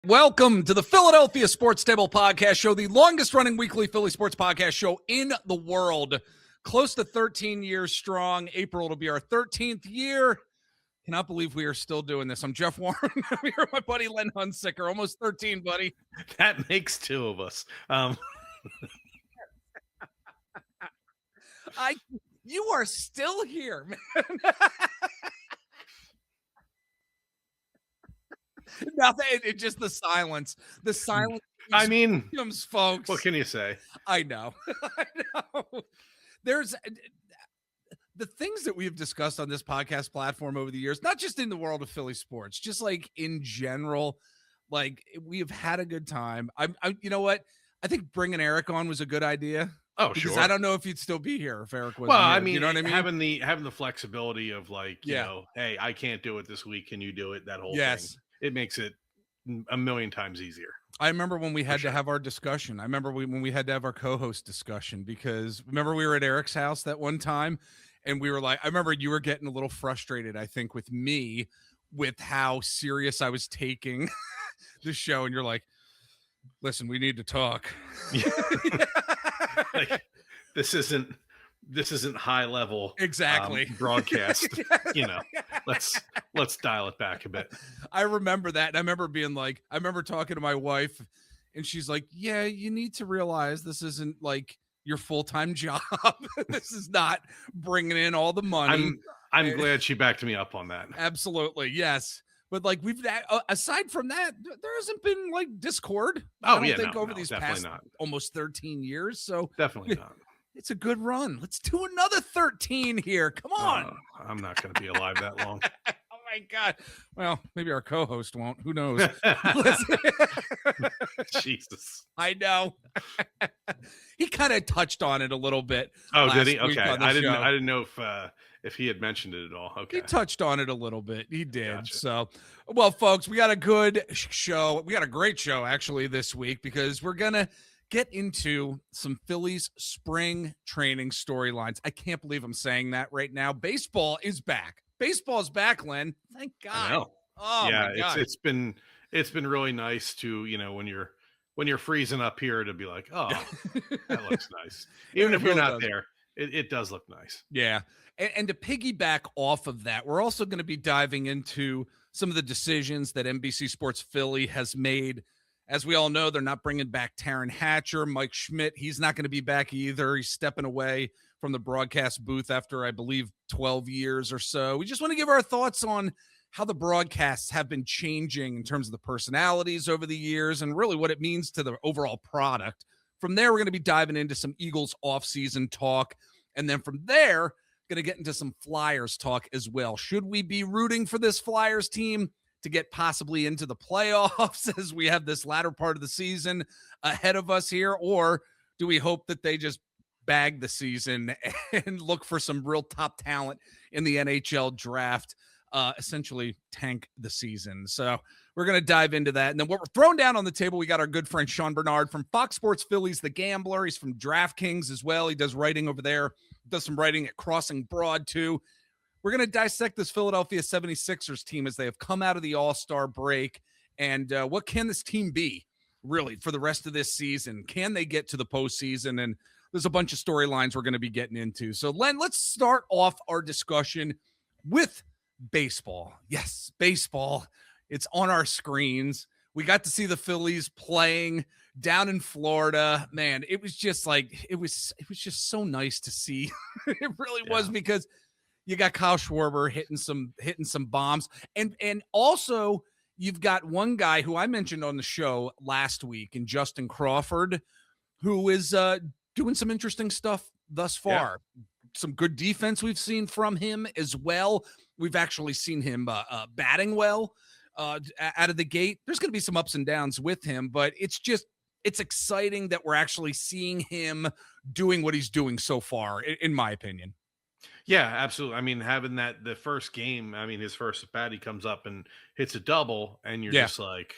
Welcome to the Philadelphia Sports Table Podcast Show, the longest-running weekly Philly sports podcast show in the world. Close to 13 years strong. April will be our 13th year. Cannot believe we are still doing this. I'm Jeff Warren. I'm here with my buddy Len Hunsicker. Almost 13, buddy. That makes two of us. You are still here, man. Nothing. It's just the silence. The silence. I mean, folks. what can you say? I know. I know. There's the things that we have discussed on this podcast platform over the years, not just in the world of Philly sports, just like in general. Like, we have had a good time. You know what? I think bringing Eric on was a good idea. Oh, because sure. I don't know if you'd still be here if Eric was. Well, here. I mean, you know what I mean? Having the flexibility of like, you know, hey, I can't do it this week. Can you do it? That whole thing. It makes it a million times easier. I remember when we had to have our discussion. I remember when we had to have our co-host discussion, because remember we were at Eric's house that one time and we were like, I remember you were getting a little frustrated, I think, with me, with how serious I was taking the show. And you're like, listen, we need to talk. Yeah. Like, this isn't high level broadcast. You know, let's dial it back a bit. I remember that. And I remember being like, I remember talking to my wife and she's like, yeah, you need to realize this isn't like your full-time job. This is not bringing in all the money. I'm glad she backed me up on that. Absolutely. Yes. But like, we've aside from that, there hasn't been like discord. Oh, I don't think over these past almost 13 years. So definitely not. It's a good run. Let's do another 13 here. Come on. I'm not going to be alive that long. Oh my God. Well, maybe our co-host won't. Who knows? Jesus. I know. He kind of touched on it a little bit. Oh, did he? Okay. I didn't know if he had mentioned it at all. Okay. He touched on it a little bit. He did. Gotcha. So, well, folks, we got a good show. We got a great show actually this week, because we're going to get into some Phillies spring training storylines. I can't believe I'm saying that right now. Baseball is back. Baseball is back, Len. Thank God. I know. Oh yeah, my God. It's been really nice to, you know, when you're freezing up here, to be like, oh, that looks nice. Even if you're not there, it does look nice. Yeah. And to piggyback off of that, we're also going to be diving into some of the decisions that NBC Sports Philly has made. As we all know, they're not bringing back Taryn Hatcher. Mike Schmidt, he's not going to be back either. He's stepping away from the broadcast booth after, I believe, 12 years or so. We just want to give our thoughts on how the broadcasts have been changing in terms of the personalities over the years and really what it means to the overall product. From there, we're going to be diving into some Eagles offseason talk. And then from there, going to get into some Flyers talk as well. Should we be rooting for this Flyers team to get possibly into the playoffs as we have this latter part of the season ahead of us here? Or do we hope that they just bag the season and look for some real top talent in the NHL draft, essentially tank the season? So we're going to dive into that. And then what we're throwing down on the table, we got our good friend Sean Barnard from Fox Sports Phillies, The Gambler. He's from DraftKings as well. He does writing over there, does some writing at Crossing Broad too. We're going to dissect this Philadelphia 76ers team as they have come out of the All-Star break. And what can this team be, really, for the rest of this season? Can they get to the postseason? And there's a bunch of storylines we're going to be getting into. So, Len, let's start off our discussion with baseball. Yes, baseball. It's on our screens. We got to see the Phillies playing down in Florida. Man, it was just like, it was just so nice to see. It really was, because you got Kyle Schwarber hitting some bombs. And also you've got one guy who I mentioned on the show last week, and Justin Crawford, who is doing some interesting stuff thus far. Yeah. Some good defense we've seen from him as well. We've actually seen him batting well out of the gate. There's going to be some ups and downs with him, but it's exciting that we're actually seeing him doing what he's doing so far, in my opinion. Yeah, absolutely. I mean, having the first game, I mean, his first at bat, he comes up and hits a double, and you're just like,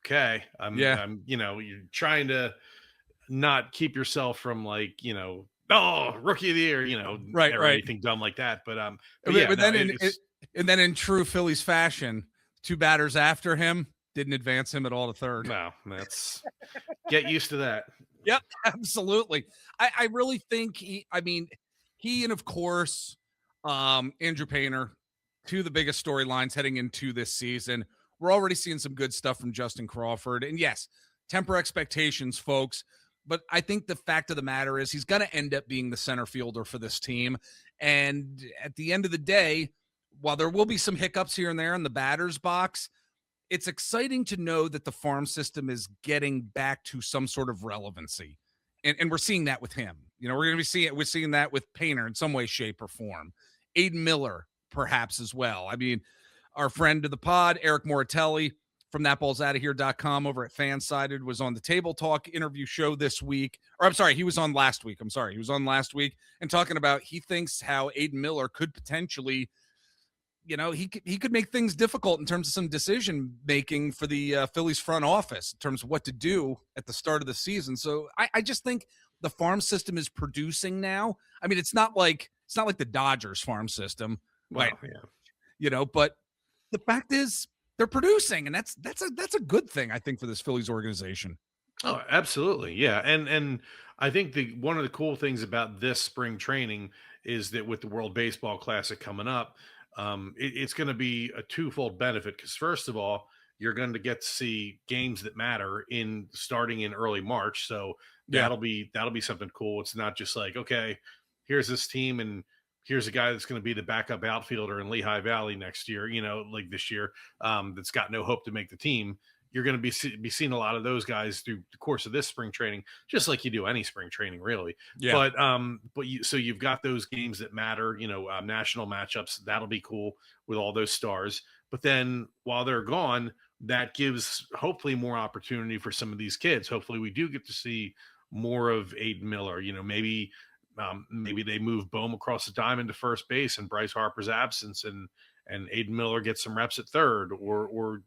okay, I'm, you know, you're trying to not keep yourself from like, you know, rookie of the year, you know, right, anything dumb like that. But then in true Phillies fashion, two batters after him, didn't advance him at all to third. Wow, that's get used to that. Yep, absolutely. I really think he and of course, Andrew Painter, two of the biggest storylines heading into this season. We're already seeing some good stuff from Justin Crawford. And yes, temper expectations, folks. But I think the fact of the matter is he's going to end up being the center fielder for this team. And at the end of the day, while there will be some hiccups here and there in the batter's box, it's exciting to know that the farm system is getting back to some sort of relevancy. And we're seeing that with him. You know, we're seeing that with Painter in some way, shape, or form. Aiden Miller, perhaps as well. I mean, our friend of the pod, Eric Moratelli from thatballsoutofhere.com over at Fansided was on the Table Talk interview show this week. Or I'm sorry, he was on last week. He was on last week and talking about he thinks how Aiden Miller could potentially, you know, he could make things difficult in terms of some decision making for the Phillies front office in terms of what to do at the start of the season. So I just think the farm system is producing now. I mean, it's not like the Dodgers farm system, Well, right? yeah. You know, but the fact is they're producing, and that's a good thing, I think, for this Phillies organization. Oh, absolutely. Yeah. And I think one of the cool things about this spring training is that with the World Baseball Classic coming up, it's going to be a twofold benefit because first of all, you're going to get to see games that matter in starting in early March. So that'll be something cool. It's not just like, okay, here's this team and here's a guy that's going to be the backup outfielder in Lehigh Valley next year, you know, like this year, that's got no hope to make the team. You're going to be seeing a lot of those guys through the course of this spring training, just like you do any spring training, really. Yeah. But you've got those games that matter, you know, national matchups. That'll be cool with all those stars. But then while they're gone, that gives hopefully more opportunity for some of these kids. Hopefully, we do get to see more of Aiden Miller. You know, maybe they move Bohm across the diamond to first base in Bryce Harper's absence, and Aiden Miller gets some reps at third, or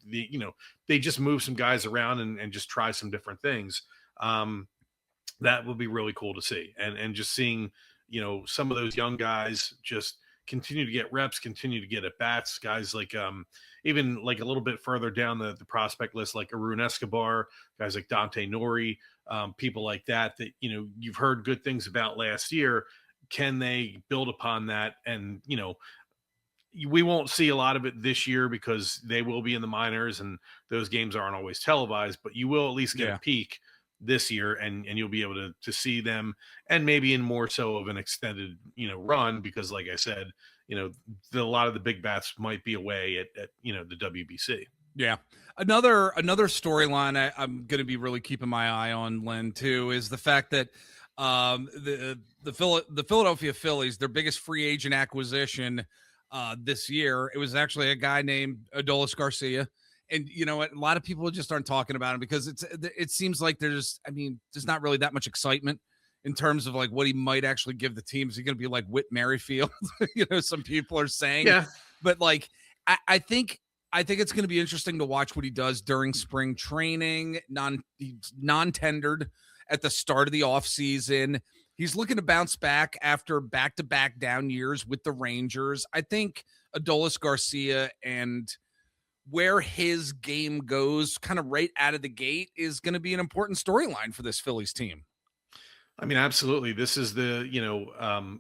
they just move some guys around and just try some different things. That would be really cool to see, and just seeing some of those young guys just continue to get reps, continue to get at bats. Guys like even like a little bit further down the prospect list, like Arun Escobar, guys like Dante Nori, people like that you've heard good things about last year. Can they build upon that? And we won't see a lot of it this year because they will be in the minors and those games aren't always televised, but you will at least get a peek this year and you'll be able to see them, and maybe in more so of an extended, run, because like I said, a lot of the big bats might be away at the WBC. Yeah. Another storyline I'm going to be really keeping my eye on, Len, too, is the fact that the Philadelphia Phillies, their biggest free agent acquisition this year, it was actually a guy named Adolis Garcia. And you know what? A lot of people just aren't talking about him because it seems like there's not really that much excitement in terms of like what he might actually give the team. Is he going to be like Whit Merrifield? Some people are saying, yeah, but like, I think it's going to be interesting to watch what he does during spring training, non-tendered at the start of the offseason. He's looking to bounce back after back-to-back down years with the Rangers. I think Adolis Garcia and where his game goes kind of right out of the gate is going to be an important storyline for this Phillies team. I mean, absolutely. This is the,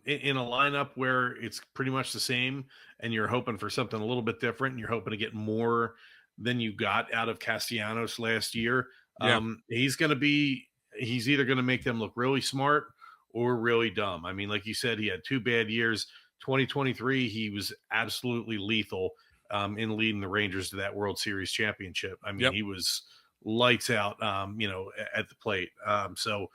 in a lineup where it's pretty much the same and you're hoping for something a little bit different and you're hoping to get more than you got out of Castellanos last year. Yeah. He's either going to make them look really smart or really dumb. I mean, like you said, he had 2 bad years. 2023, he was absolutely lethal in leading the Rangers to that World Series championship. I mean, he was lights out, at the plate. So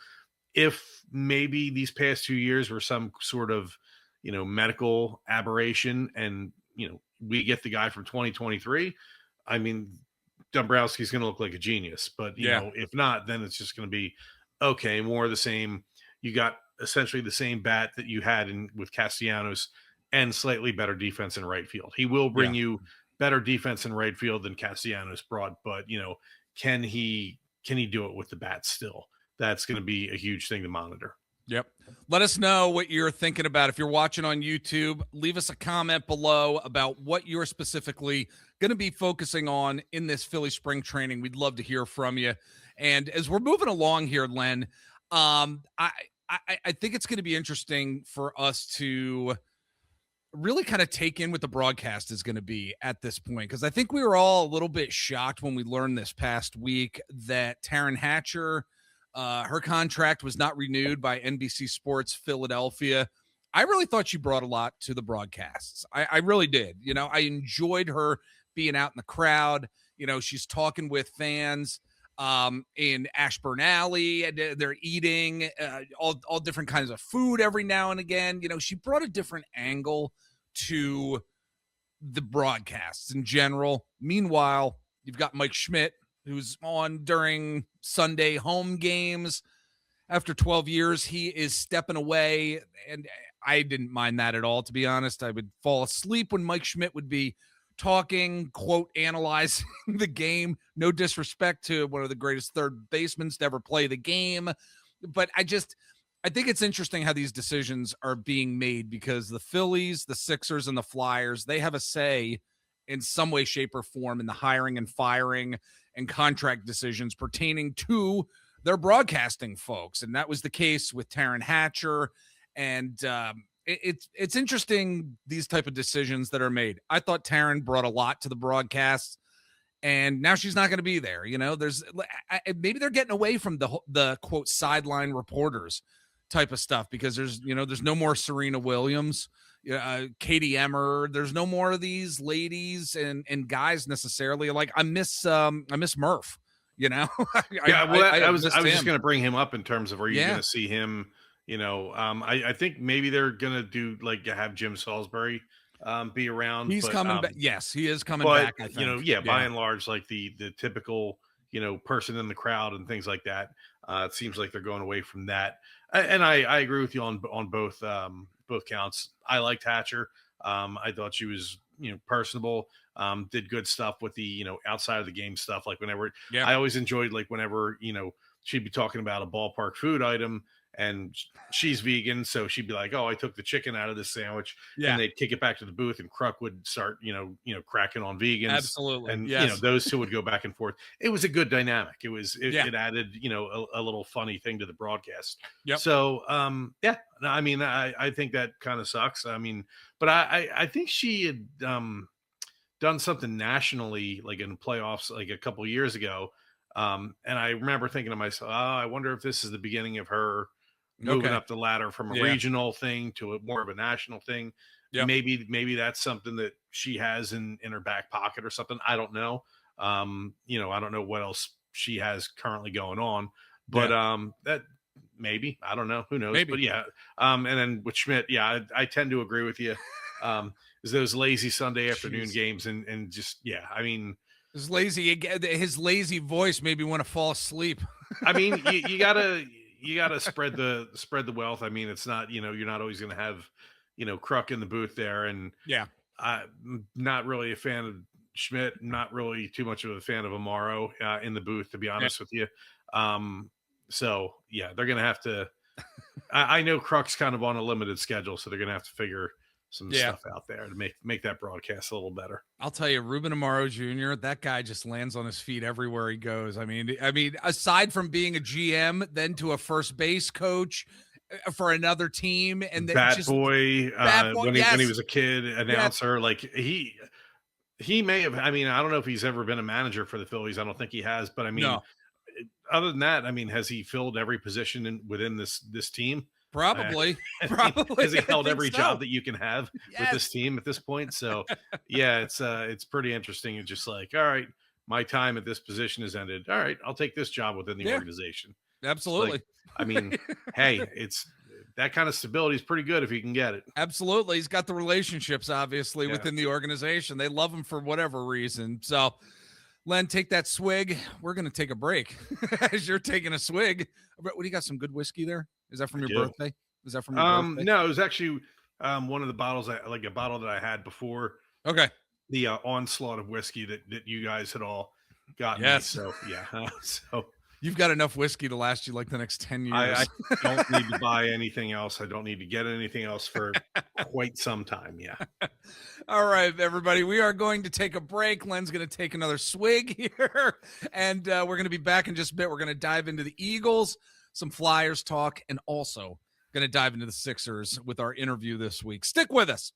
if maybe these past 2 years were some sort of, medical aberration and, we get the guy from 2023, I mean, Dombrowski's going to look like a genius, but if not, then it's just going to be, okay, more of the same. You got essentially the same bat that you had with Castellanos and slightly better defense in right field. He will bring you better defense in right field than Castellanos brought, but can he do it with the bat still? That's going to be a huge thing to monitor. Yep. Let us know what you're thinking about. If you're watching on YouTube, leave us a comment below about what you're specifically going to be focusing on in this Philly spring training. We'd love to hear from you. And as we're moving along here, Len, I think it's going to be interesting for us to really kind of take in what the broadcast is going to be at this point, because I think we were all a little bit shocked when we learned this past week that Taryn Hatcher, her contract was not renewed by NBC Sports Philadelphia. I really thought she brought a lot to the broadcasts. I really did. You know, I enjoyed her being out in the crowd. You know, she's talking with fans in Ashburn Alley, and they're eating all different kinds of food every now and again. You know, she brought a different angle to the broadcasts in general. Meanwhile, you've got Mike Schmidt, who's on during Sunday home games. After 12 years, he is stepping away, and I didn't mind that at all, to be honest. I would fall asleep when Mike Schmidt would be talking, quote, analyzing the game. No disrespect to one of the greatest third basemen to ever play the game, but I think it's interesting how these decisions are being made, because the Phillies, the Sixers, and the Flyers, they have a say in some way, shape, or form in the hiring and firing and contract decisions pertaining to their broadcasting folks. And that was the case with Taryn Hatcher. And it's interesting, these type of decisions that are made. I thought Taryn brought a lot to the broadcast, and now she's not going to be there. You know, maybe they're getting away from the quote sideline reporters type of stuff, because there's no more Serena Williams, Katie Emmer. There's no more of these ladies and guys necessarily. Like I miss Murph. You know, I was just going to bring him up in terms of, are you going to see him? You know, I think maybe they're going to do have Jim Salisbury be around. He's coming back. Yes, he is coming back. I think. You know, by and large, like the typical person in the crowd and things like that. It seems like they're going away from that. And I agree with you on both counts. I liked Hatcher. I thought she was personable. Did good stuff with the outside of the game stuff. Like whenever I always enjoyed whenever she'd be talking about a ballpark food item, and she's vegan, so she'd be like, "Oh, I took the chicken out of this sandwich," and they'd kick it back to the booth, and Kruk would start, cracking on vegans. Absolutely, and those two would go back and forth. It was a good dynamic. It added, a little funny thing to the broadcast. Yep. So, I mean, I think that kind of sucks. I mean, but I think she had done something nationally, like in playoffs, like a couple years ago. And I remember thinking to myself, I wonder if this is the beginning of her moving up the ladder from a regional thing to more of a national thing. Yep. Maybe that's something that she has in her back pocket or something. I don't know. I don't know what else she has currently going on, but that maybe, I don't know, who knows, maybe. But and then with Schmidt, I tend to agree with you. Is those lazy Sunday afternoon games and just, I mean, his lazy voice made me want to fall asleep. I mean, you gotta spread the wealth. I mean, it's not, you're not always going to have, Kruk in the booth there. And I'm not really a fan of Schmidt, not really too much of a fan of Amaro in the booth, to be honest with you. So they're going to have to, I know Kruk's kind of on a limited schedule, so they're going to have to figure some stuff out there to make that broadcast a little better. I'll tell you, Ruben Amaro Jr., that guy just lands on his feet everywhere he goes. I mean, aside from being a GM, then to a first base coach for another team, and then Bat Boy, when he was a kid, announcer, like he may have. I mean, I don't know if he's ever been a manager for the Phillies. I don't think he has, but I mean, other than that, I mean, has he filled every position within this team? Probably. Has he held every job that you can have with this team at this point? So it's pretty interesting. It's just like, all right, my time at this position has ended. All right, I'll take this job within the organization. Absolutely. Like, I mean, hey, it's that kind of stability is pretty good if you can get it. Absolutely. He's got the relationships, obviously, within the organization. They love him for whatever reason. So, Len, take that swig. We're going to take a break as you're taking a swig. What do you got? Some good whiskey there? Is that from your birthday? Is that from your birthday? No, it was actually one of the bottles, like a bottle that I had before. Okay. The onslaught of whiskey that you guys had all gotten. Yes. So, You've got enough whiskey to last you like the next 10 I years. don't need to buy anything else. I don't need to get anything else for quite some time. Yeah. All right, everybody, we are going to take a break. Len's going to take another swig here, and we're going to be back in just a bit. We're going to dive into the Eagles, some Flyers talk, and also going to dive into the Sixers with our interview this week. Stick with us.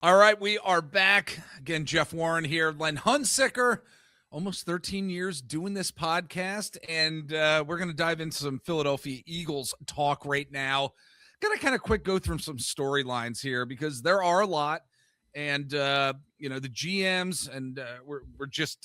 All right, we are back. Again, Jeff Warren here, Len Hunsicker, almost 13 years doing this podcast, and we're going to dive into some Philadelphia Eagles talk right now. Going to kind of quick go through some storylines here because there are a lot, and the GMs, and we're just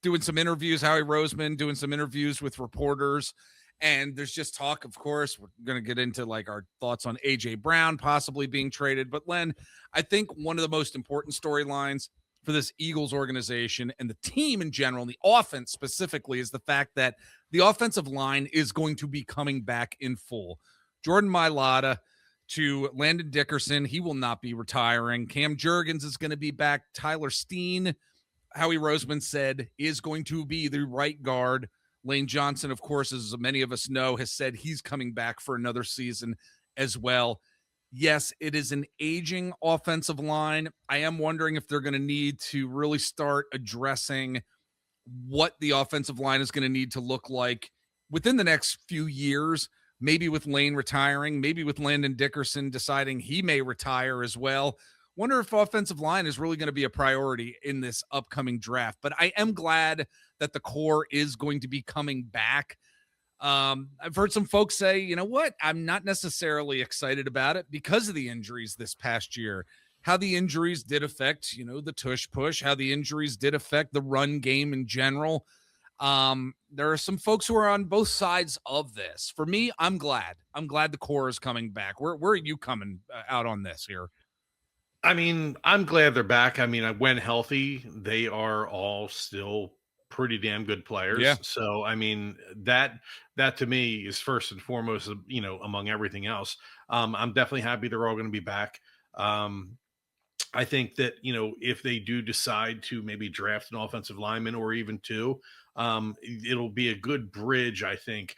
doing some interviews, Howie Roseman doing some interviews with reporters, and there's just talk, of course, we're going to get into like our thoughts on A.J. Brown possibly being traded. But Len, I think one of the most important storylines for this Eagles organization and the team in general, and the offense specifically, is the fact that the offensive line is going to be coming back in full. Jordan Mailata to Landon Dickerson. He will not be retiring. Cam Jurgens is going to be back. Tyler Steen, Howie Roseman said, is going to be the right guard. Lane Johnson, of course, as many of us know, has said he's coming back for another season as well. Yes, it is an aging offensive line. I am wondering if they're going to need to really start addressing what the offensive line is going to need to look like within the next few years, maybe with Lane retiring, maybe with Landon Dickerson deciding he may retire as well. Wonder if offensive line is really going to be a priority in this upcoming draft. But I am glad that the core is going to be coming back. I've heard some folks say, you know what, I'm not necessarily excited about it because of the injuries this past year, how the injuries did affect, the tush push, how the injuries did affect the run game in general. There are some folks who are on both sides of this. For me, I'm glad the core is coming back. Where are you coming out on this here? I mean, I'm glad they're back. I mean, when healthy, they are all still pretty damn good players. Yeah. So, I mean, that to me is first and foremost, among everything else. I'm definitely happy they're all going to be back. I think that, if they do decide to maybe draft an offensive lineman or even two, it'll be a good bridge, I think,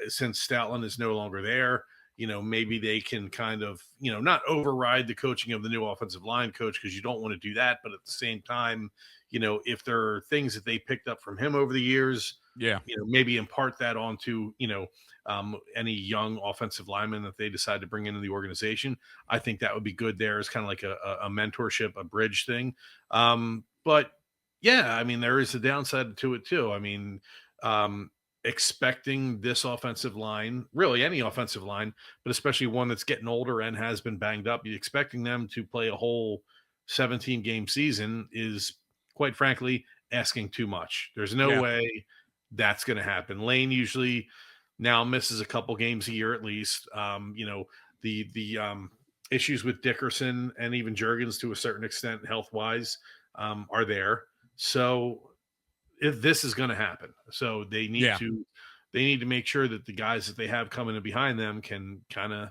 since Stoutland is no longer there. Maybe they can kind of, not override the coaching of the new offensive line coach, because you don't want to do that. But at the same time, if there are things that they picked up from him over the years, maybe impart that onto, any young offensive lineman that they decide to bring into the organization. I think that would be good there as kind of like a mentorship, a bridge thing. But yeah, I mean, there is a downside to it too. I mean, expecting this offensive line, really any offensive line, but especially one that's getting older and has been banged up, expecting them to play a whole 17 game season is, quite frankly, asking too much. There's no way that's going to happen. Lane usually now misses a couple games a year at least. The issues with Dickerson and even Jurgens to a certain extent, health wise, are there. So if this is going to happen, so they need to make sure that the guys that they have coming in behind them can kind of,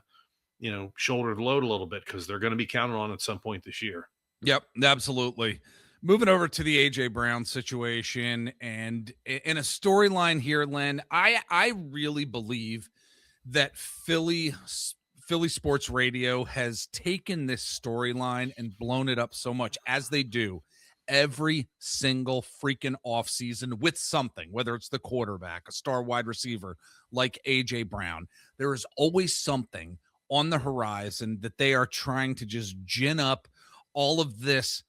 shoulder the load a little bit, because they're going to be counted on at some point this year. Yep, absolutely. Moving over to the A.J. Brown situation, and in a storyline here, Len, I really believe that Philly Sports Radio has taken this storyline and blown it up so much, as they do every single freaking offseason with something, whether it's the quarterback, a star wide receiver like A.J. Brown. There is always something on the horizon that they are trying to just gin up all of this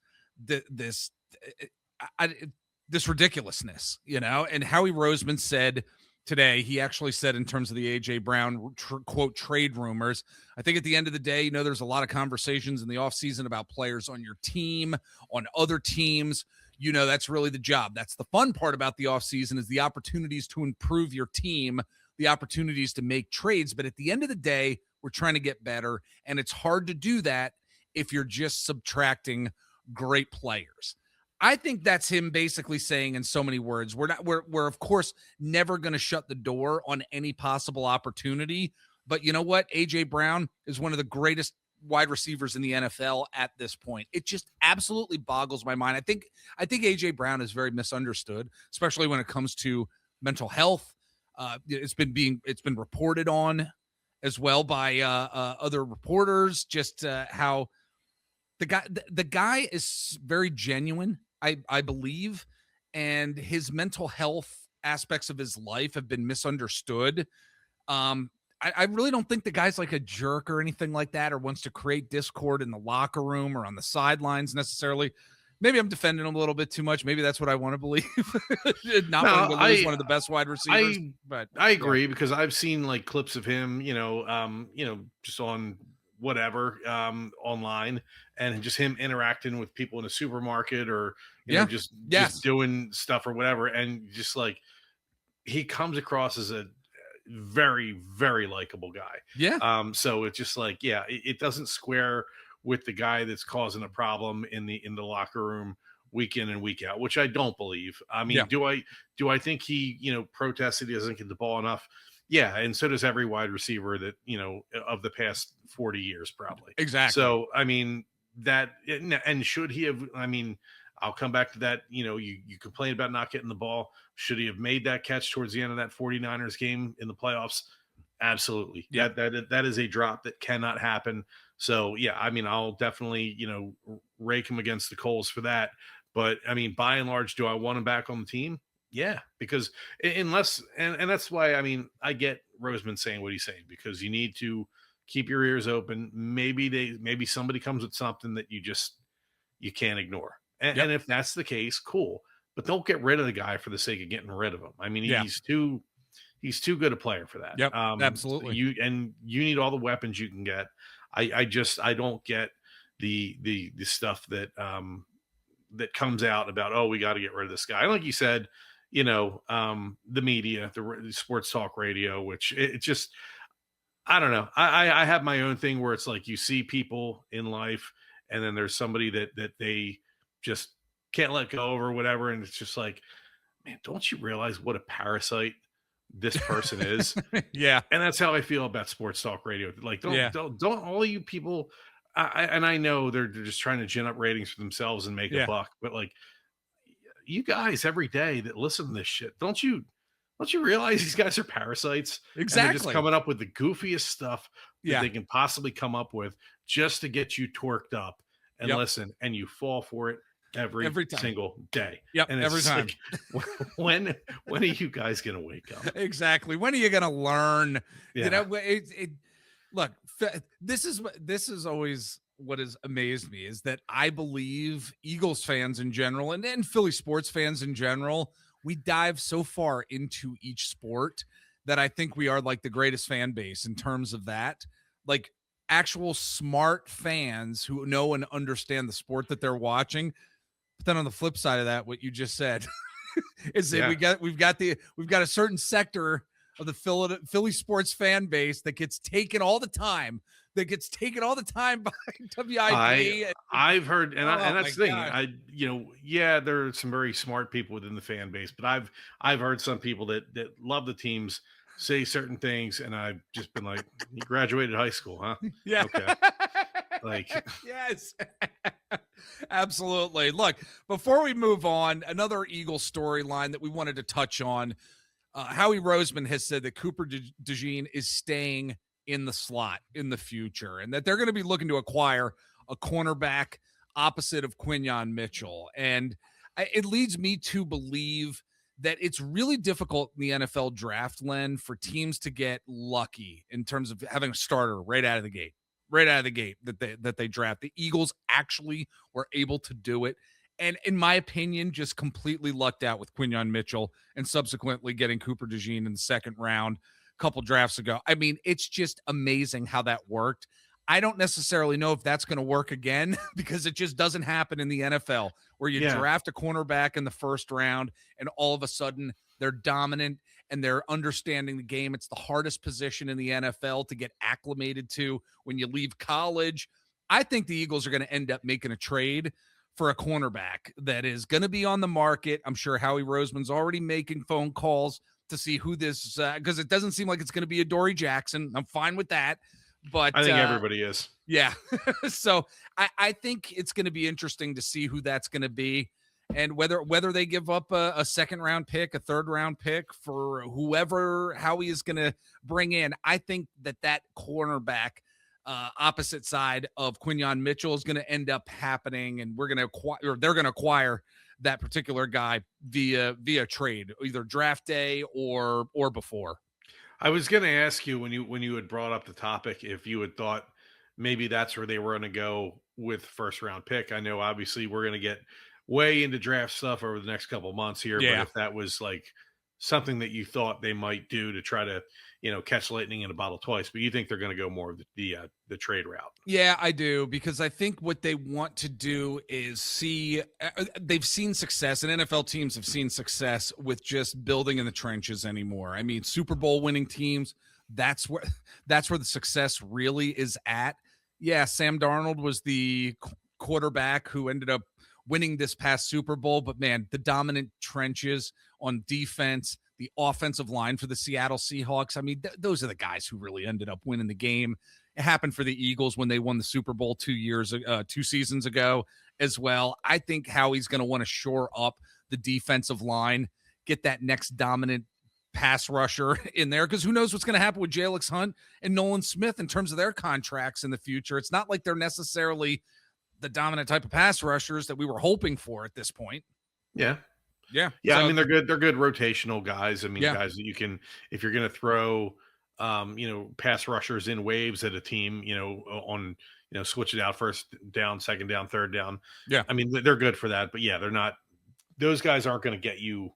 ridiculousness, and Howie Roseman said today, he actually said, in terms of the A.J. Brown quote trade rumors, I think at the end of the day, there's a lot of conversations in the offseason about players on your team, on other teams. That's really the job. That's the fun part about the offseason, is the opportunities to improve your team, the opportunities to make trades. But at the end of the day, we're trying to get better, and it's hard to do that if you're just subtracting great players. I think that's him basically saying, in so many words, we're of course never going to shut the door on any possible opportunity. But you know what? A.J. Brown is one of the greatest wide receivers in the NFL at this point. It just absolutely boggles my mind. I think AJ Brown is very misunderstood, especially when it comes to mental health. It's been reported on as well by other reporters, just how the guy is very genuine, I believe, and his mental health aspects of his life have been misunderstood. I really don't think the guy's like a jerk or anything like that, or wants to create discord in the locker room or on the sidelines necessarily. Maybe I'm defending him a little bit too much. Maybe that's what I want to believe. Not wanting to lose one of the best wide receivers. But I agree, because I've seen like clips of him, just on whatever, online, and just him interacting with people in a supermarket, or just doing stuff or whatever, and just like he comes across as a very, very likable guy. So it's just like, it doesn't square with the guy that's causing a problem in the locker room week in and week out, which I don't believe. I mean, do I think he, protested he doesn't get the ball enough? Yeah, and so does every wide receiver that, of the past 40 years, probably. Exactly. So, I mean, and should he have, I mean, I'll come back to that. You complain about not getting the ball. Should he have made that catch towards the end of that 49ers game in the playoffs? Absolutely. Yeah. That is a drop that cannot happen. So, yeah, I mean, I'll definitely, rake him against the coals for that. But, I mean, by and large, do I want him back on the team? Yeah, because unless – and that's why, I mean, I get Roseman saying what he's saying, because you need to keep your ears open. Maybe somebody comes with something that you can't ignore. And if that's the case, cool. But don't get rid of the guy for the sake of getting rid of him. I mean, he's too good a player for that. Yep, absolutely. You need all the weapons you can get. I don't get the stuff that that comes out about, oh, we got to get rid of this guy. Like you said, the media, the sports talk radio, which it just, I don't know. I have my own thing where it's like you see people in life, and then there's somebody that they just can't let go of or whatever, and it's just like, man, don't you realize what a parasite this person is? Yeah. And that's how I feel about sports talk radio. Like, don't all you people, and I know they're just trying to gin up ratings for themselves and make a buck, but like, you guys every day that listen to this shit, don't you realize these guys are parasites? Exactly. And they're just coming up with the goofiest stuff that they can possibly come up with just to get you torqued up and listen, and you fall for it every single day. Yep. And every time. Like, when are you guys going to wake up? Exactly. When are you going to learn? Yeah. Look, this is always what has amazed me, is that I believe Eagles fans in general, and Philly sports fans in general, we dive so far into each sport that I think we are like the greatest fan base in terms of that. Like, actual smart fans who know and understand the sport that they're watching. But then on the flip side of that, what you just said is that we've got a certain sector of the Philly sports fan base that gets taken all the time. By WIP. I've heard, and that's the thing. There are some very smart people within the fan base, but I've heard some people that love the teams say certain things, and I've just been like, you graduated high school, huh? Yeah. Okay. Like, yes, absolutely. Look, before we move on, another Eagles storyline that we wanted to touch on. Howie Roseman has said that Cooper DeJean is staying in the slot in the future, and that they're going to be looking to acquire a cornerback opposite of Quinyon Mitchell. And it leads me to believe that it's really difficult in the NFL draft, Len, for teams to get lucky in terms of having a starter right out of the gate that they draft. The Eagles actually were able to do it. And in my opinion, just completely lucked out with Quinyon Mitchell and subsequently getting Cooper DeJean in the second round a couple drafts ago. I mean, it's just amazing how that worked. I don't necessarily know if that's going to work again, because it just doesn't happen in the NFL, where you draft a cornerback in the first round and all of a sudden they're dominant and they're understanding the game. It's the hardest position in the NFL to get acclimated to when you leave college. I think the Eagles are going to end up making a trade for a cornerback that is going to be on the market. I'm sure Howie Roseman's already making phone calls to see who this, because it doesn't seem like it's going to be a Dory Jackson. I'm fine with that. But I think everybody is. Yeah. So I think it's going to be interesting to see who that's going to be, and whether they give up a second round pick, a third round pick for whoever Howie is going to bring in. I think that cornerback opposite side of Quinyon Mitchell is going to end up happening, and we're going to acquire, or they're going to acquire that particular guy via trade, either draft day or before. I was going to ask you when you had brought up the topic if you had thought maybe that's where they were going to go with first round pick. I know obviously we're going to get way into draft stuff over the next couple of months here, but if that was like something that you thought they might do to try to, catch lightning in a bottle twice, but you think they're going to go more of the trade route. Yeah, I do, because I think what they want to do is they've seen success, and NFL teams have seen success with just building in the trenches anymore. I mean, Super Bowl winning teams, that's where the success really is at. Yeah, Sam Darnold was the quarterback who ended up winning this past Super Bowl, but man, the dominant trenches on defense, the offensive line for the Seattle Seahawks. I mean, those are the guys who really ended up winning the game. It happened for the Eagles when they won the Super Bowl 2 seasons ago as well. I think Howie's going to want to shore up the defensive line, get that next dominant pass rusher in there, because who knows what's going to happen with Jalix Hunt and Nolan Smith in terms of their contracts in the future. It's not like they're necessarily the dominant type of pass rushers that we were hoping for at this point. Yeah. Yeah. So, I mean, they're good. They're good rotational guys. I mean, guys that you can, if you're going to throw, pass rushers in waves at a team, on, switch it out first down, second down, third down. Yeah. I mean, they're good for that, but yeah, they're not, those guys aren't going to get you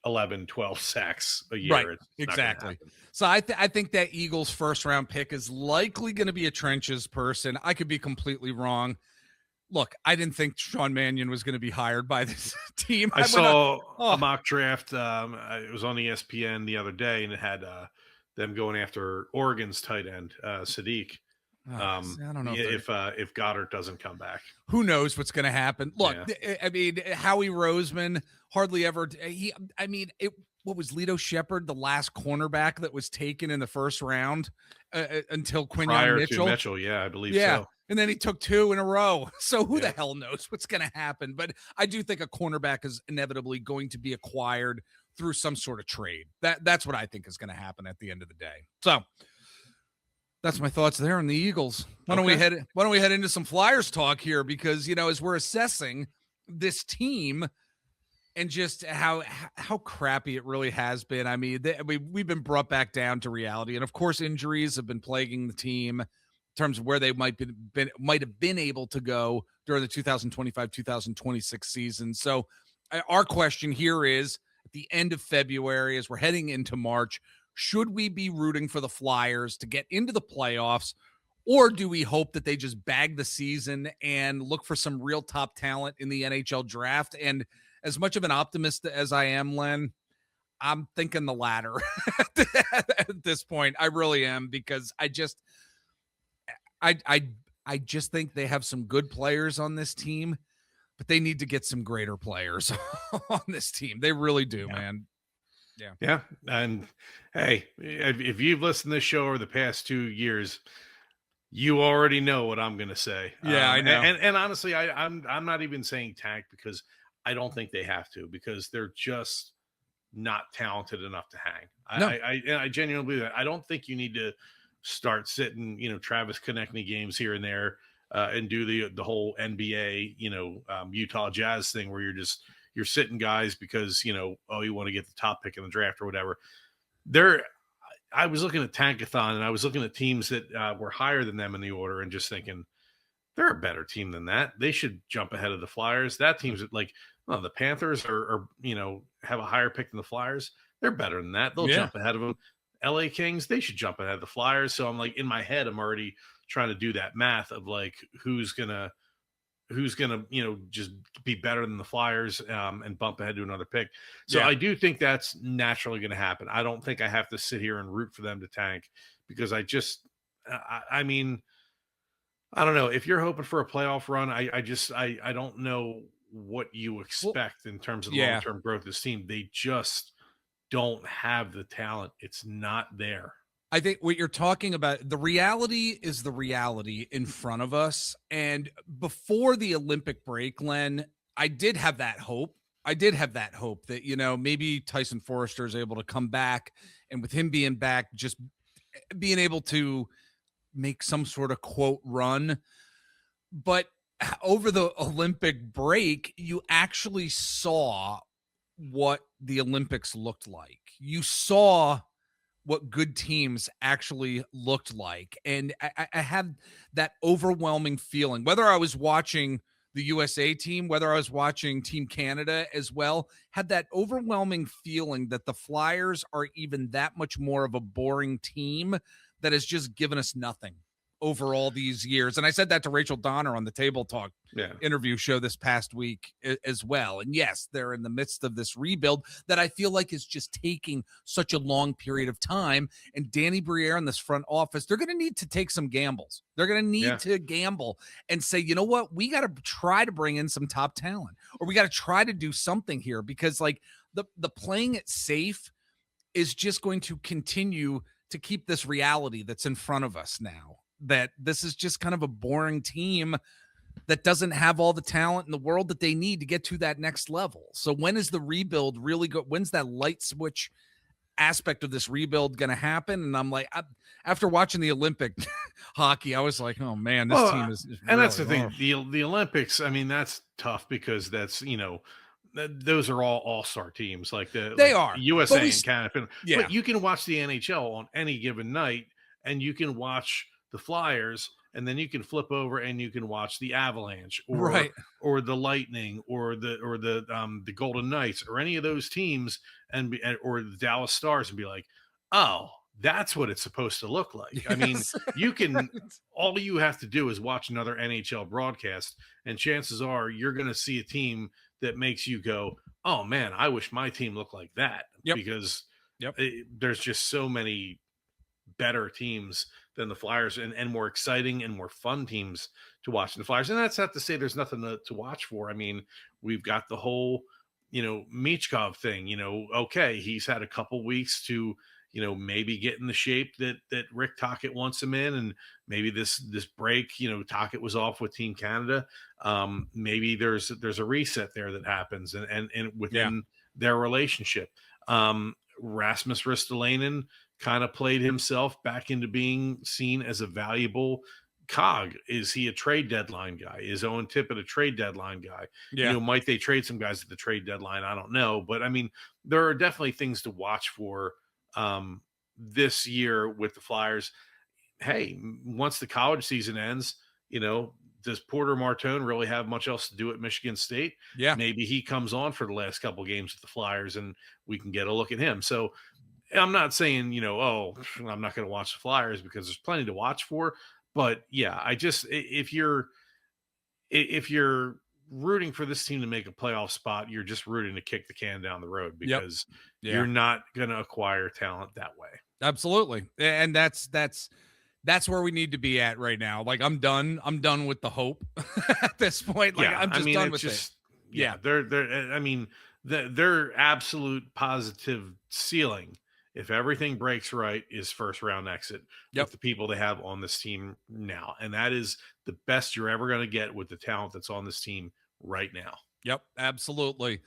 11, 12 sacks a year. Right. Exactly. So I think that Eagles first round pick is likely going to be a trenches person. I could be completely wrong. Look, I didn't think Sean Mannion was going to be hired by this team. I saw a mock draft. It was on ESPN the other day, and it had them going after Oregon's tight end, Sadiq. I don't know if Goddard doesn't come back. Who knows what's going to happen? Look, I mean, Howie Roseman hardly ever. What was Lito Shepherd, the last cornerback that was taken in the first round until Quinyon Mitchell? Mitchell, yeah, I believe so. And then he took 2 in a row. So who the hell knows what's going to happen? But I do think a cornerback is inevitably going to be acquired through some sort of trade. That's what I think is going to happen at the end of the day. So that's my thoughts there on the Eagles. Why don't we head into some Flyers talk here? Because, as we're assessing this team and just how crappy it really has been. I mean, we've been brought back down to reality. And of course, injuries have been plaguing the team in terms of where they might have been able to go during the 2025-2026 season. So our question here is, at the end of February, as we're heading into March, should we be rooting for the Flyers to get into the playoffs, or do we hope that they just bag the season and look for some real top talent in the NHL draft? And as much of an optimist as I am, Len, I'm thinking the latter at this point. I really am, because I just think they have some good players on this team, but they need to get some greater players on this team. They really do, man. Yeah. And hey, if you've listened to this show over the past 2 years, you already know what I'm going to say. Yeah, I know. And honestly, I'm not even saying tank, because I don't think they have to, because they're just not talented enough to hang. No. I genuinely believe that. I don't think you need to start sitting, Travis Konechny games here and there, and do the whole NBA, Utah Jazz thing where you're sitting guys because, you want to get the top pick in the draft or whatever. I was looking at Tankathon, and I was looking at teams that were higher than them in the order, and just thinking, they're a better team than that. They should jump ahead of the Flyers. That team's like, the Panthers are have a higher pick than the Flyers. They're better than that. They'll jump ahead of them. LA Kings, they should jump ahead of the Flyers. So I'm like, in my head, I'm already trying to do that math of like, who's gonna just be better than the Flyers, and bump ahead to another pick. So I do think that's naturally going to happen. I don't think I have to sit here and root for them to tank, because I mean, I don't know. If you're hoping for a playoff run, I don't know what you expect in terms of long-term growth of this team. They just don't have the talent. It's not there. I think what you're talking about, the reality is the reality in front of us. And before the Olympic break, Len, I did have that hope. That, maybe Tyson Forrester is able to come back, and with him being back, just being able to make some sort of quote run. But over the Olympic break, you actually saw what the Olympics looked like. You saw what good teams actually looked like. And I had that overwhelming feeling, whether I was watching the USA team, whether I was watching Team Canada as well, had that overwhelming feeling that the Flyers are even that much more of a boring team that has just given us nothing over all these years. And I said that to Rachel Donner on the Table Talk interview show this past week as well. And yes, they're in the midst of this rebuild that I feel like is just taking such a long period of time. And Danny Briere in this front office, they're going to need to take some gambles. They're going to need to gamble and say, you know what, we got to try to bring in some top talent, or we got to try to do something here, because like the playing it safe is just going to continue to keep this reality that's in front of us now, that this is just kind of a boring team that doesn't have all the talent in the world that they need to get to that next level. So when is the rebuild really go? When's that light switch aspect of this rebuild going to happen? And I'm like, after watching the Olympic hockey, I was like, oh man, this team is and really that's the thing. The Olympics, I mean, that's tough because that's, those are all-star teams, like they are USA and Canada. Yeah. But you can watch the NHL on any given night, and you can watch the Flyers, and then you can flip over and you can watch the Avalanche or the Lightning or the Golden Knights or any of those teams or the Dallas Stars and be like, oh, that's what it's supposed to look like. Yes. I mean, all you have to do is watch another NHL broadcast, and chances are you're going to see a team that makes you go, oh man, I wish my team looked like that. Because there's just so many better teams than the Flyers and more exciting and more fun teams to watch than the Flyers. And that's not to say there's nothing to watch for. I mean, we've got the whole, Michkov thing, okay, he's had a couple weeks to, maybe get in the shape that Rick Tocchet wants him in. And maybe this break, Tocchet was off with Team Canada. Maybe there's a reset there that happens and within their relationship. Rasmus Ristolainen kind of played himself back into being seen as a valuable cog. Is he a trade deadline guy? Is Owen Tippett a trade deadline guy? Yeah. Might they trade some guys at the trade deadline? I don't know. But I mean, there are definitely things to watch for this year with the Flyers. Hey, once the college season ends, does Porter Martone really have much else to do at Michigan State? Yeah. Maybe he comes on for the last couple games with the Flyers and we can get a look at him. So I'm not saying, oh, I'm not going to watch the Flyers, because there's plenty to watch for. But yeah, if you're rooting for this team to make a playoff spot, you're just rooting to kick the can down the road, because you're not going to acquire talent that way. Absolutely. And that's where we need to be at right now. Like, I'm done with the hope at this point. Like, I'm just done with it. Yeah. Their absolute positive ceiling, if everything breaks right, is first round exit with the people they have on this team now. And that is the best you're ever going to get with the talent that's on this team right now. Yep, absolutely.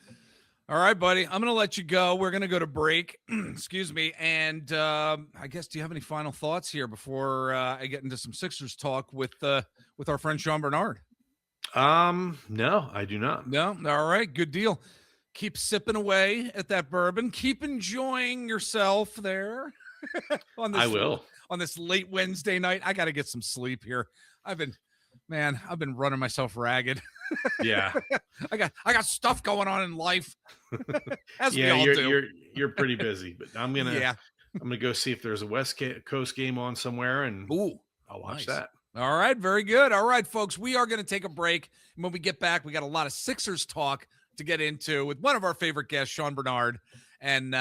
All right, buddy, I'm going to let you go. We're going to go to break. Excuse me. And I guess, do you have any final thoughts here before I get into some Sixers talk with our friend Sean Barnard? No, I do not. No. All right. Good deal. Keep sipping away at that bourbon. Keep enjoying yourself there. I will. On this late Wednesday night. I got to get some sleep here. I've been running myself ragged. Yeah. I got stuff going on in life. As we all do. You're pretty busy, but I'm going to go see if there's a West Coast game on somewhere, and I'll watch that. All right. Very good. All right, folks, we are going to take a break. And when we get back, we got a lot of Sixers talk to get into with one of our favorite guests, Sean Barnard. And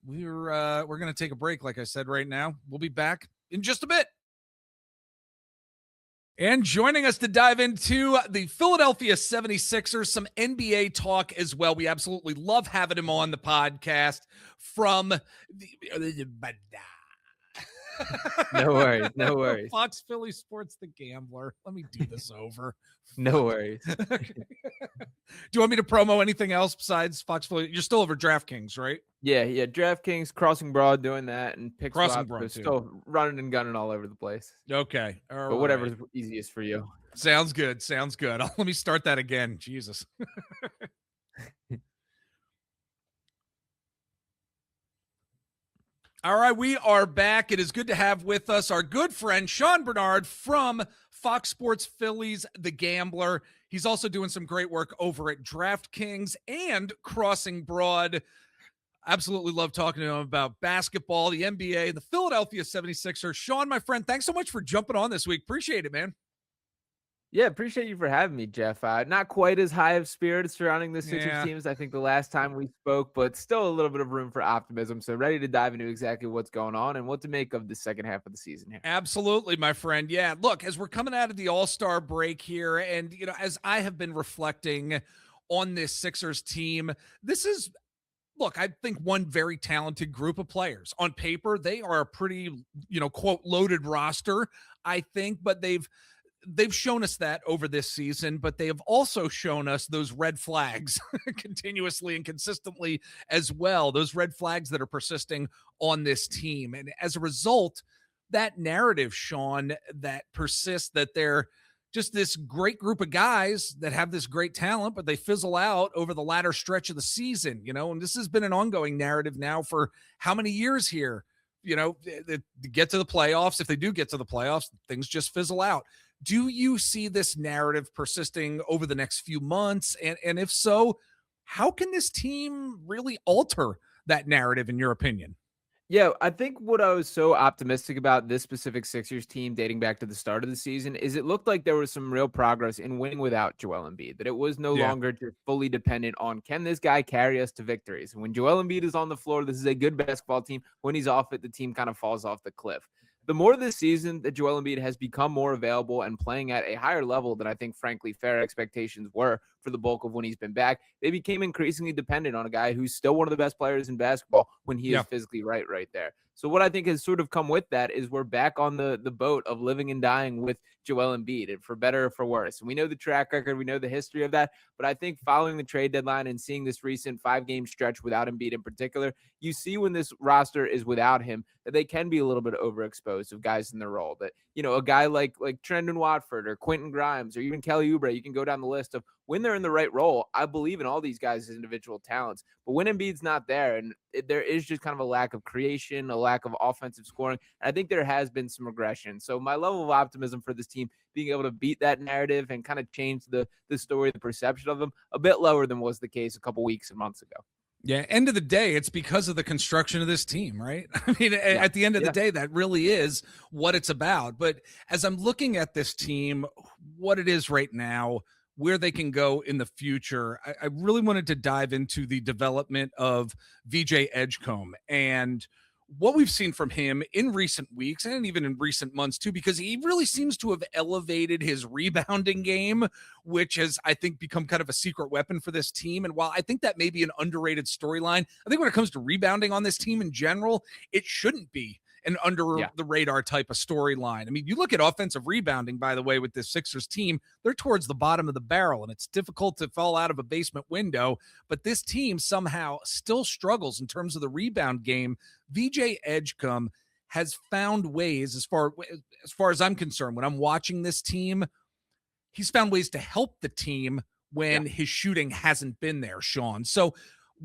we're going to take a break, like I said, right now. We'll be back in just a bit. And joining us to dive into the Philadelphia 76ers, some NBA talk as well. We absolutely love having him on the podcast from No worries. No worries. Fox Phillies Sports The Gambler. Let me do this over. No worries. Okay. Do you want me to promo anything else besides Fox Philly? You're still over DraftKings, right? Yeah. DraftKings, Crossing Broad doing that, and Pick Crossing Swap. Broad, So too. still running and gunning all over the place. Okay. But whatever's easiest for you. Sounds good. Let me start that again. Jesus. All right, we are back. It is good to have with us our good friend Sean Barnard from Fox Sports Phillies, The Gambler. He's also doing some great work over at DraftKings and Crossing Broad. Absolutely love talking to him about basketball, the NBA, the Philadelphia 76ers. Sean, my friend, thanks so much for jumping on this week. Appreciate it, man. Yeah, appreciate you for having me, Jeff. Not quite as high of spirits surrounding the Sixers teams, I think, the last time we spoke, but still a little bit of room for optimism. So ready to dive into exactly what's going on and what to make of the second half of the season here. Absolutely, my friend. Yeah, look, as we're coming out of the All-Star break here, and, as I have been reflecting on this Sixers team, this is, look, I think one very talented group of players. On paper, they are a pretty, quote, loaded roster, I think, but they've shown us that over this season, but they have also shown us those red flags continuously and consistently as well, those red flags that are persisting on this team. And as a result, that narrative, Sean, that persists, that they're just this great group of guys that have this great talent, but they fizzle out over the latter stretch of the season, and this has been an ongoing narrative now for how many years here? To get to the playoffs, if they do get to the playoffs, things just fizzle out. Do you see this narrative persisting over the next few months? And if so, how can this team really alter that narrative, in your opinion? Yeah, I think what I was so optimistic about this specific Sixers team dating back to the start of the season is it looked like there was some real progress in winning without Joel Embiid, that it was no longer just fully dependent on, can this guy carry us to victories? And when Joel Embiid is on the floor, this is a good basketball team. When he's off it, the team kind of falls off the cliff. The more this season that Joel Embiid has become more available and playing at a higher level than I think, frankly, fair expectations were for the bulk of when he's been back, they became increasingly dependent on a guy who's still one of the best players in basketball when he is physically right there. So what I think has sort of come with that is we're back on the boat of living and dying with Joel Embiid, and for better or for worse. And we know the track record, we know the history of that, but I think following the trade deadline and seeing this recent 5-game stretch without Embiid in particular, you see when this roster is without him that they can be a little bit overexposed of guys in their role. That, a guy like Trendon Watford or Quentin Grimes or even Kelly Oubre, you can go down the list of when they're in the right role. I believe in all these guys' individual talents, but when Embiid's not there and there is just kind of a lack of creation, a lack of offensive scoring, I think there has been some regression. So my level of optimism for this team being able to beat that narrative and kind of change the story, the perception of them a bit lower than was the case a couple weeks and months ago. Yeah, end of the day, it's because of the construction of this team, right? I mean, at the end of the day, that really is what it's about. But as I'm looking at this team, what it is right now, where they can go in the future, I really wanted to dive into the development of VJ Edgecombe and what we've seen from him in recent weeks and even in recent months too, because he really seems to have elevated his rebounding game, which has, I think, become kind of a secret weapon for this team. And while I think that may be an underrated storyline, I think when it comes to rebounding on this team in general, it shouldn't be an under the radar type of storyline. I mean, you look at offensive rebounding, by the way, with this Sixers team, they're towards the bottom of the barrel, and it's difficult to fall out of a basement window. But this team somehow still struggles in terms of the rebound game. VJ Edgecombe has found ways, as far as I'm concerned, when I'm watching this team, he's found ways to help the team when his shooting hasn't been there, Sean. So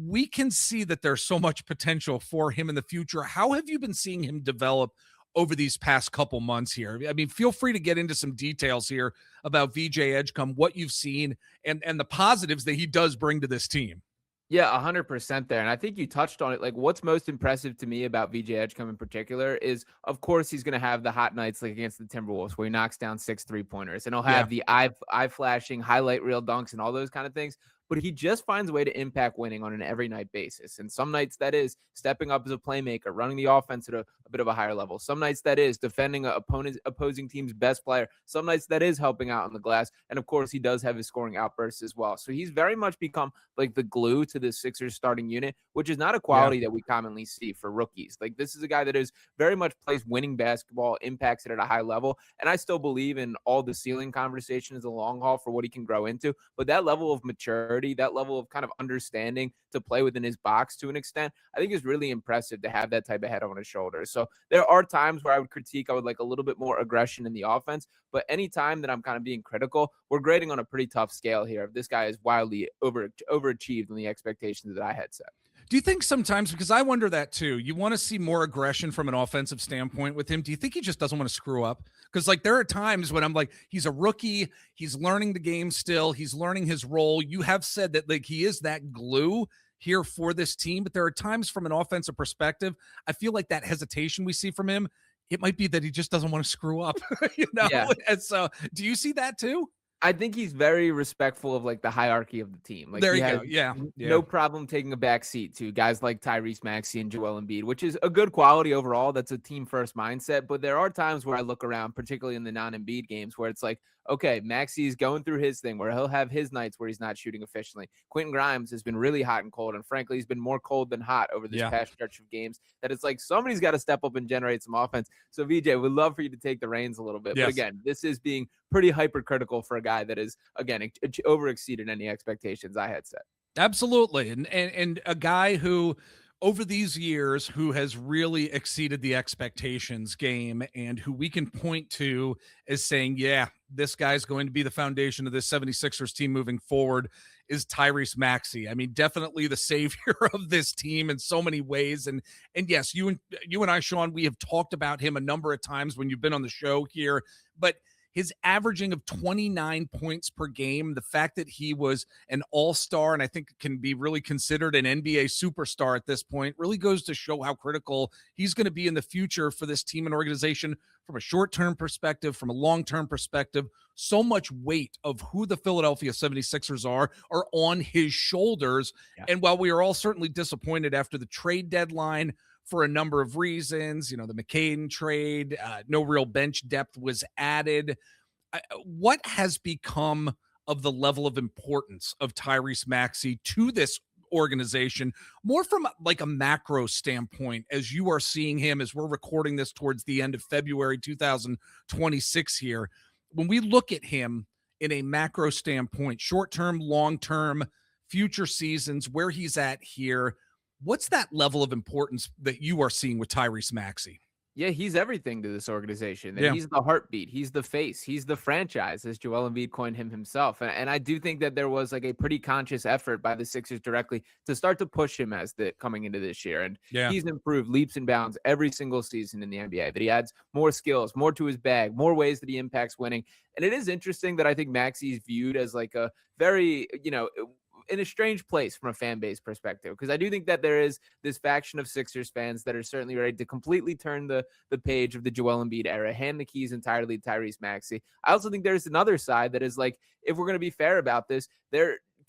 we can see that there's so much potential for him in the future. How have you been seeing him develop over these past couple months here? I mean, feel free to get into some details here about VJ Edgecombe, what you've seen, and the positives that he does bring to this team. Yeah, 100% there. And I think you touched on it. Like, what's most impressive to me about VJ Edgecombe in particular is, of course, he's going to have the hot nights like against the Timberwolves where he knocks down 6 3-pointers, and he'll have the eye flashing highlight reel dunks and all those kind of things. but he just finds a way to impact winning on an every night basis. And some nights that is stepping up as a playmaker, running the offense at a bit of a higher level. Some nights that is defending a opposing team's best player. Some nights that is helping out on the glass. And of course, he does have his scoring outbursts as well. So he's very much become like the glue to the Sixers starting unit, which is not a quality that we commonly see for rookies. Like, this is a guy that is very much plays winning basketball, impacts it at a high level. And I still believe in all the ceiling conversation is a long haul for what he can grow into. But that level of maturity, that level of kind of understanding to play within his box to an extent, I think is really impressive to have that type of head on his shoulders. So there are times where I would like a little bit more aggression in the offense. But anytime that I'm kind of being critical, we're grading on a pretty tough scale here. This guy is wildly overachieved in the expectations that I had set. Do you think sometimes, because I wonder that too, you want to see more aggression from an offensive standpoint with him? Do you think he just doesn't want to screw up? Because like there are times when I'm like, he's a rookie, he's learning the game still, he's learning his role. You have said that like he is that glue here for this team, but there are times from an offensive perspective, I feel like that hesitation we see from him, it might be that he just doesn't want to screw up, Yeah. And so do you see that too? I think he's very respectful of like the hierarchy of the team. Like, there he you has go. Yeah. no problem taking a back seat to guys like Tyrese Maxey and Joel Embiid, which is a good quality overall. That's a team first mindset. But there are times where I look around, particularly in the non-Embiid games, where it's like, okay, Maxey's going through his thing where he'll have his nights where he's not shooting efficiently. Quentin Grimes has been really hot and cold. And frankly, he's been more cold than hot over this past stretch of games, that it's like somebody's got to step up and generate some offense. So VJ, we'd love for you to take the reins a little bit. But again, this is being pretty hypercritical for a guy that is, again, over exceeded any expectations I had set. Absolutely. And a guy who over these years who has really exceeded the expectations game and who we can point to as saying, yeah, this guy's going to be the foundation of this 76ers team moving forward is Tyrese Maxey. I mean, definitely the savior of this team in so many ways. And yes, you and I, Sean, we have talked about him a number of times when you've been on the show here, but his averaging of 29 points per game, the fact that he was an all-star and I think can be really considered an NBA superstar at this point really goes to show how critical he's going to be in the future for this team and organization from a short-term perspective, from a long-term perspective. So much weight of who the Philadelphia 76ers are on his shoulders. Yeah. And while we are all certainly disappointed after the trade deadline for a number of reasons, the McCain trade, no real bench depth was added. What has become of the level of importance of Tyrese Maxey to this organization, more from like a macro standpoint, as you are seeing him, as we're recording this towards the end of February 2026 here, when we look at him in a macro standpoint, short-term, long-term, future seasons, where he's at here, what's that level of importance that you are seeing with Tyrese Maxey? Yeah, he's everything to this organization. And he's the heartbeat. He's the face. He's the franchise, as Joel Embiid coined him himself. And I do think that there was like a pretty conscious effort by the Sixers directly to start to push him as coming into this year. And he's improved leaps and bounds every single season in the NBA, that he adds more skills, more to his bag, more ways that he impacts winning. And it is interesting that I think Maxey is viewed as like a very, in a strange place from a fan base perspective, because I do think that there is this faction of Sixers fans that are certainly ready to completely turn the page of the Joel Embiid era, hand the keys entirely to Tyrese Maxey. I also think there's another side that is like, if we're going to be fair about this,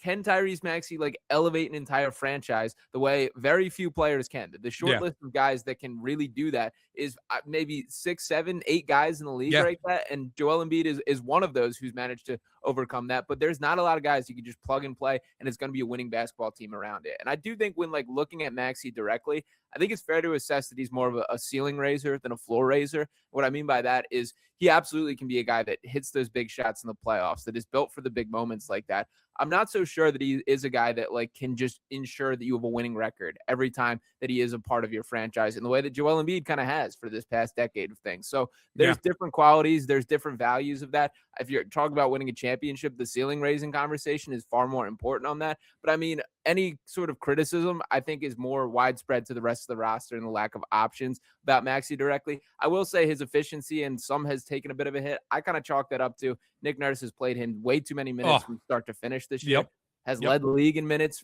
can Tyrese Maxey like elevate an entire franchise the way very few players can? The short list of guys that can really do that is maybe 6, 7, 8 guys in the league like that. And Joel Embiid is one of those who's managed to overcome that. But there's not a lot of guys you can just plug and play, and it's going to be a winning basketball team around it. And I do think when like looking at Maxey directly, I think it's fair to assess that he's more of a ceiling raiser than a floor raiser. What I mean by that is he absolutely can be a guy that hits those big shots in the playoffs, that is built for the big moments like that. I'm not so sure that he is a guy that like can just ensure that you have a winning record every time that he is a part of your franchise in the way that Joel Embiid kind of has for this past decade of things. So there's different qualities, there's different values of that. If you're talking about winning a championship, the ceiling raising conversation is far more important on that. But I mean, any sort of criticism, I think, is more widespread to the rest of the roster and the lack of options about Maxey directly. I will say his efficiency and some has taken a bit of a hit. I kind of chalk that up to Nick Nurse has played him way too many minutes from start to finish this year. has led the league in minutes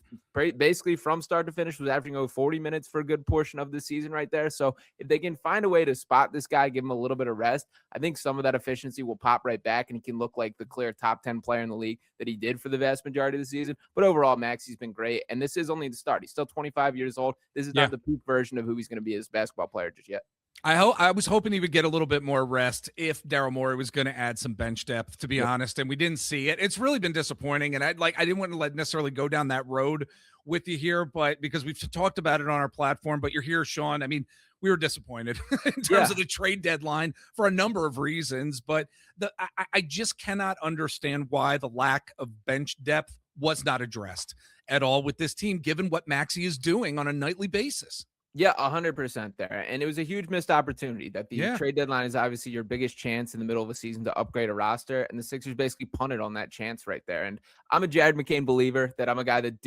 basically from start to finish, was averaging over 40 minutes for a good portion of the season right there. So if they can find a way to spot this guy, give him a little bit of rest, I think some of that efficiency will pop right back and he can look like the clear top 10 player in the league that he did for the vast majority of the season. But overall, Maxey's been great. And this is only the start. He's still 25 years old. This is not the peak version of who he's going to be as a basketball player just yet. I was hoping he would get a little bit more rest if Daryl Morey was going to add some bench depth, to be honest, and we didn't see it. It's really been disappointing, and I didn't want to necessarily go down that road with you here, but because we've talked about it on our platform, but you're here, Sean. I mean, we were disappointed in terms of the trade deadline for a number of reasons, but I just cannot understand why the lack of bench depth was not addressed at all with this team, given what Maxey is doing on a nightly basis. Yeah, 100% there. And it was a huge missed opportunity that the trade deadline is obviously your biggest chance in the middle of a season to upgrade a roster. And the Sixers basically punted on that chance right there. And I'm a Jared McCain believer that I'm a guy that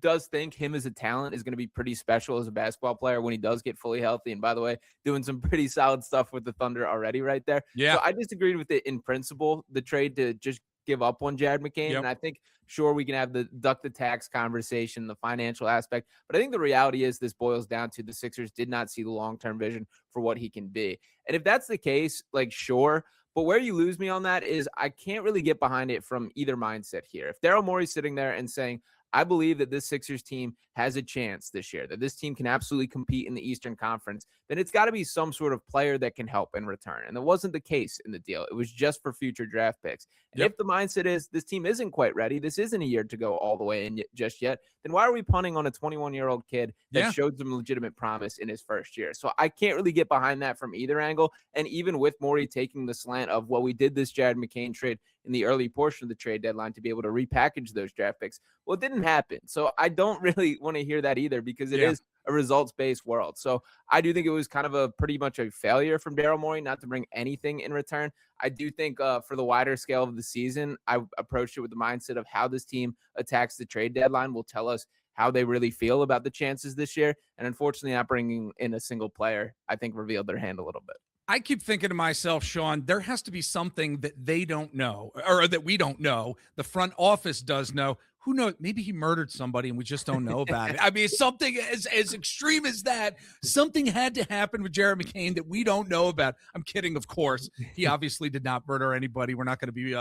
does think him as a talent is going to be pretty special as a basketball player when he does get fully healthy. And by the way, doing some pretty solid stuff with the Thunder already right there. Yeah. So I disagreed with it in principle, the trade to just give up on Jared McCain. And I think, sure, we can have the duck the tax conversation, the financial aspect. But I think the reality is this boils down to the Sixers did not see the long-term vision for what he can be. And if that's the case, like, sure. But where you lose me on that is I can't really get behind it from either mindset here. If Daryl Morey's sitting there and saying, I believe that this Sixers team has a chance this year, that this team can absolutely compete in the Eastern Conference, then it's got to be some sort of player that can help in return. And that wasn't the case in the deal. It was just for future draft picks. And if the mindset is this team isn't quite ready, this isn't a year to go all the way in just yet, then why are we punting on a 21-year-old kid that showed some legitimate promise in his first year? So I can't really get behind that from either angle. And even with Morey taking the slant of, well, we did this Jared McCain trade in the early portion of the trade deadline to be able to repackage those draft picks. Well, it didn't happen. So I don't really want to hear that either because it is a results-based world. So I do think it was kind of a pretty much a failure from Daryl Morey not to bring anything in return. I do think for the wider scale of the season, I approached it with the mindset of how this team attacks the trade deadline will tell us how they really feel about the chances this year. And unfortunately, not bringing in a single player, I think revealed their hand a little bit. I keep thinking to myself, Sean, there has to be something that they don't know or that we don't know. The front office does know. Who knows? Maybe he murdered somebody and we just don't know about it. I mean, something as extreme as that, something had to happen with Jared McCain that we don't know about. I'm kidding, of course. He obviously did not murder anybody. We're not going to be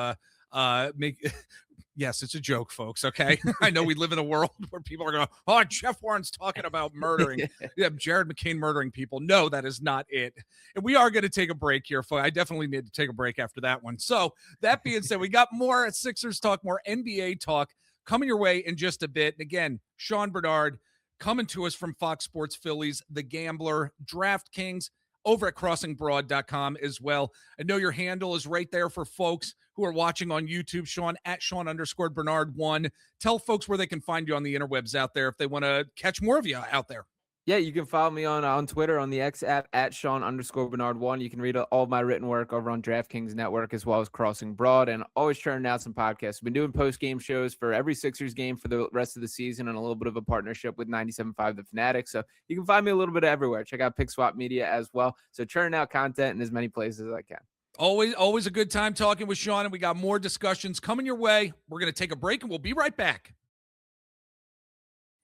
yes, it's a joke, folks. Okay. I know we live in a world where people are going, oh, Jeff Warren's talking about murdering. Jared McCain murdering people. No, that is not it. And we are going to take a break here, folks. I definitely need to take a break after that one. So that being said, we got more Sixers talk, more NBA talk coming your way in just a bit. And again, Sean Barnard coming to us from Fox Sports Phillies, The Gambler, DraftKings, over at crossingbroad.com as well. I know your handle is right there for folks who are watching on YouTube, Sean, at Sean_Bernard1. Tell folks where they can find you on the interwebs out there if they want to catch more of you out there. Yeah, you can follow me on Twitter, on the X app, at Sean_Bernard1. You can read all of my written work over on DraftKings Network as well as Crossing Broad, and always churning out some podcasts. We've been doing post-game shows for every Sixers game for the rest of the season and a little bit of a partnership with 97.5 The Fanatic. So you can find me a little bit everywhere. Check out Pick Swap Media as well. So churning out content in as many places as I can. Always a good time talking with Sean, and we got more discussions coming your way. We're going to take a break, and we'll be right back.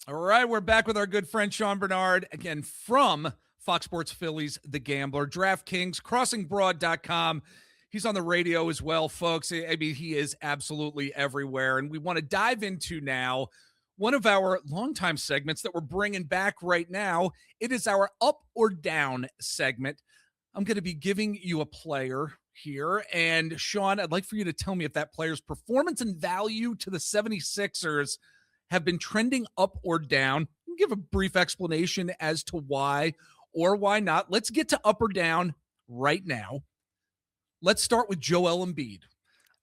All right, we're back with our good friend Sean Barnard, again, from Fox Sports Phillies, The Gambler, DraftKings, crossingbroad.com. He's on the radio as well, folks. I mean, he is absolutely everywhere. And we want to dive into now one of our longtime segments that we're bringing back right now. It is our Up or Down segment. I'm going to be giving you a player here. And, Sean, I'd like for you to tell me if that player's performance and value to the 76ers have been trending up or down. Give a brief explanation as to why or why not. Let's get to up or down right now. Let's start with Joel Embiid.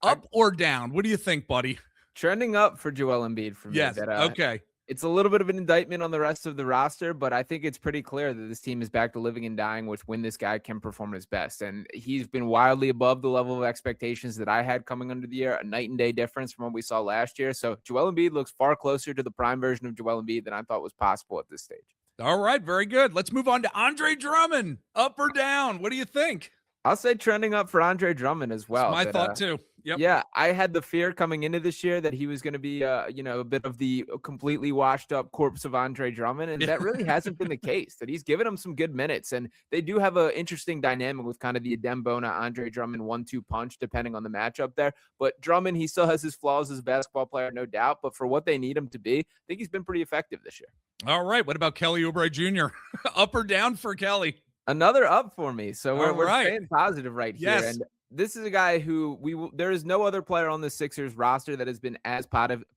Up or down? What do you think, buddy? Trending up for Joel Embiid for me. Yes, okay. It's a little bit of an indictment on the rest of the roster, but I think it's pretty clear that this team is back to living and dying with when this guy can perform his best. And he's been wildly above the level of expectations that I had coming under the year, a night and day difference from what we saw last year. So Joel Embiid looks far closer to the prime version of Joel Embiid than I thought was possible at this stage. All right, very good. Let's move on to Andre Drummond. Up or down? What do you think? I'll say trending up for Andre Drummond as well. That's my thought too. Yep. Yeah, I had the fear coming into this year that he was going to be, a bit of the completely washed up corpse of Andre Drummond, and that really hasn't been the case. That he's given him some good minutes, and they do have an interesting dynamic with kind of the Adembona Andre Drummond 1-2 punch, depending on the matchup there. But Drummond, he still has his flaws as a basketball player, no doubt. But for what they need him to be, I think he's been pretty effective this year. All right, what about Kelly Oubre Jr.? Up or down for Kelly? Another up for me. So we're right. staying positive right here. Yes. And this is a guy who there is no other player on the Sixers roster that has been as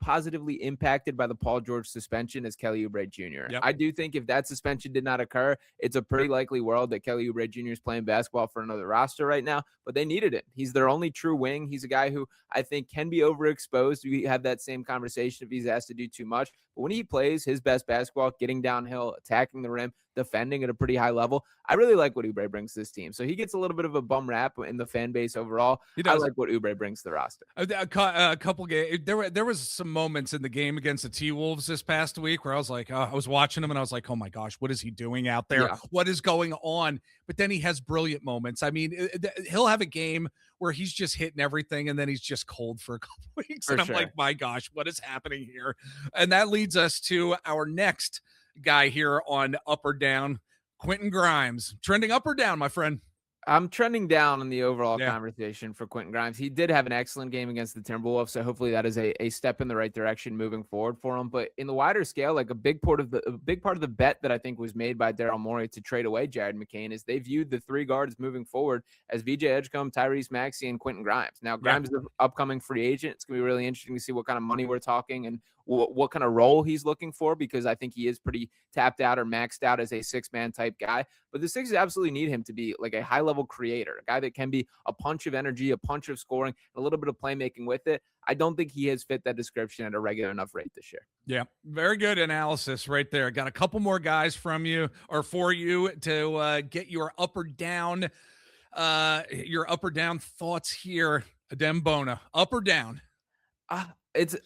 positively impacted by the Paul George suspension as Kelly Oubre Jr. Yep. I do think if that suspension did not occur, it's a pretty likely world that Kelly Oubre Jr. is playing basketball for another roster right now, but they needed it. He's their only true wing. He's a guy who I think can be overexposed. We have that same conversation if he's asked to do too much, but when he plays his best basketball, getting downhill, attacking the rim, defending at a pretty high level, I really like what Oubre brings to this team. So he gets a little bit of a bum rap in the fan base overall. I like what Oubre brings to the roster. A couple games, there was some moments in the game against the T-Wolves this past week where I was like, I was watching him and I was like, oh my gosh, what is he doing out there? Yeah. What is going on? But then he has brilliant moments. I mean, he'll have a game where he's just hitting everything and then he's just cold for a couple weeks. And I'm like, my gosh, what is happening here? And that leads us to our next guy here on Up or Down, Quentin Grimes. Trending up or down, my friend? I'm trending down in the overall conversation for Quentin Grimes. He did have an excellent game against the Timberwolves, so hopefully that is a step in the right direction moving forward for him. But in the wider scale, like a big part of the bet that I think was made by Daryl Morey to trade away Jared McCain is they viewed the three guards moving forward as VJ Edgecombe, Tyrese Maxey, and Quentin Grimes. Now, Grimes is an upcoming free agent. It's going to be really interesting to see what kind of money we're talking and what kind of role he's looking for, because I think he is pretty tapped out or maxed out as a six-man type guy. But the Sixers absolutely need him to be like a high-level creator, a guy that can be a punch of energy, a punch of scoring, a little bit of playmaking with it. I don't think he has fit that description at a regular enough rate this year. Yeah, very good analysis right there. Got a couple more guys from you or for you to get your up or down thoughts here. Adembona, up or down?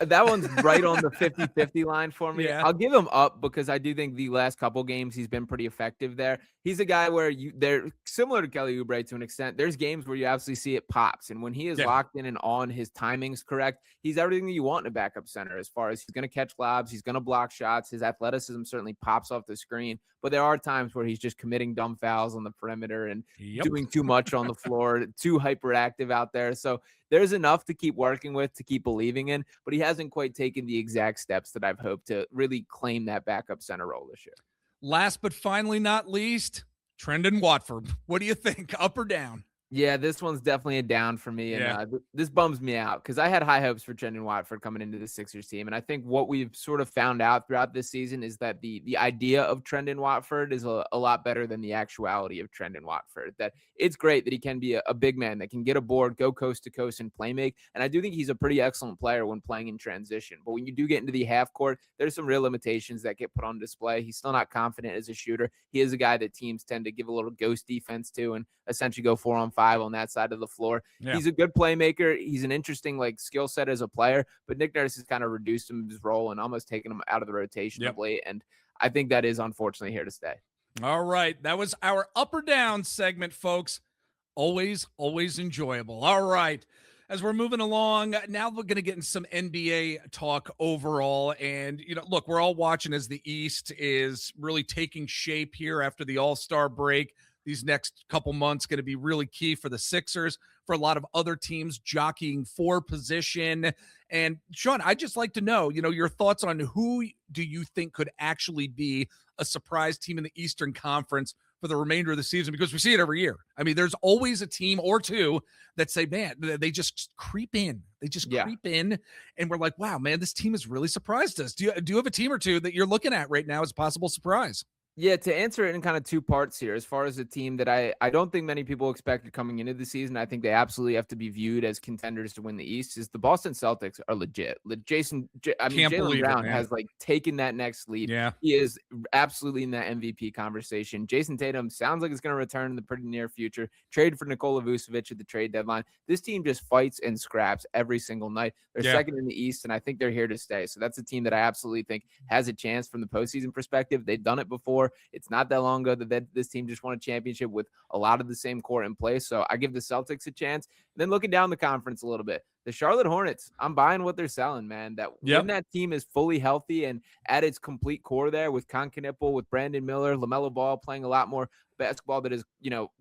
That one's right on the 50-50 line for me. Yeah. I'll give him up because I do think the last couple games he's been pretty effective there. He's a guy where they're similar to Kelly Oubre to an extent. There's games where you absolutely see it pops, and when he is locked in and on, his timing's correct. He's everything that you want in a backup center as far as he's going to catch lobs, he's going to block shots, his athleticism certainly pops off the screen. But there are times where he's just committing dumb fouls on the perimeter and doing too much on the floor, too hyperactive out there. So there's enough to keep working with, to keep believing in, but he hasn't quite taken the exact steps that I've hoped to really claim that backup center role this year. Last but finally not least, Trendon Watford. What do you think? Up or down? Yeah, this one's definitely a down for me. And this bums me out because I had high hopes for Trendon Watford coming into the Sixers team. And I think what we've sort of found out throughout this season is that the idea of Trendon Watford is a lot better than the actuality of Trendon Watford. That it's great that he can be a big man that can get a board, go coast to coast, and play make. And I do think he's a pretty excellent player when playing in transition. But when you do get into the half court, there's some real limitations that get put on display. He's still not confident as a shooter. He is a guy that teams tend to give a little ghost defense to and essentially go 4-on-5 on that side of the floor. He's a good playmaker. He's an interesting skill set as a player, but Nick Nurse has kind of reduced him his role and almost taken him out of the rotation of late. And I think that is unfortunately here to stay. All right. That was our up or down segment, folks. Always enjoyable. All right. As we're moving along, now we're going to get in some NBA talk overall. And, look, we're all watching as the East is really taking shape here after the All-Star break. These next couple months going to be really key for the Sixers, for a lot of other teams jockeying for position. And Sean, I'd just like to know, your thoughts on who do you think could actually be a surprise team in the Eastern Conference for the remainder of the season, because we see it every year. I mean, there's always a team or two that say, man, they just creep in. They just creep in, and we're like, wow, man, this team has really surprised us. Do you have a team or two that you're looking at right now as a possible surprise? Yeah, to answer it in kind of two parts here, as far as a team that I don't think many people expected coming into the season, I think they absolutely have to be viewed as contenders to win the East, is the Boston Celtics are legit. Jaylen Brown has taken that next leap. Yeah. He is absolutely in that MVP conversation. Jason Tatum sounds like it's going to return in the pretty near future. Trade for Nikola Vucevic at the trade deadline. This team just fights and scraps every single night. They're second in the East, and I think they're here to stay. So that's a team that I absolutely think has a chance from the postseason perspective. They've done it before. before. It's not that long ago that this team just won a championship with a lot of the same core in place. So I give the Celtics a chance. And then looking down the conference a little bit, the Charlotte Hornets, I'm buying what they're selling, man. When that team is fully healthy and at its complete core there with Knipple, with Brandon Miller, LaMelo Ball playing a lot more basketball that is,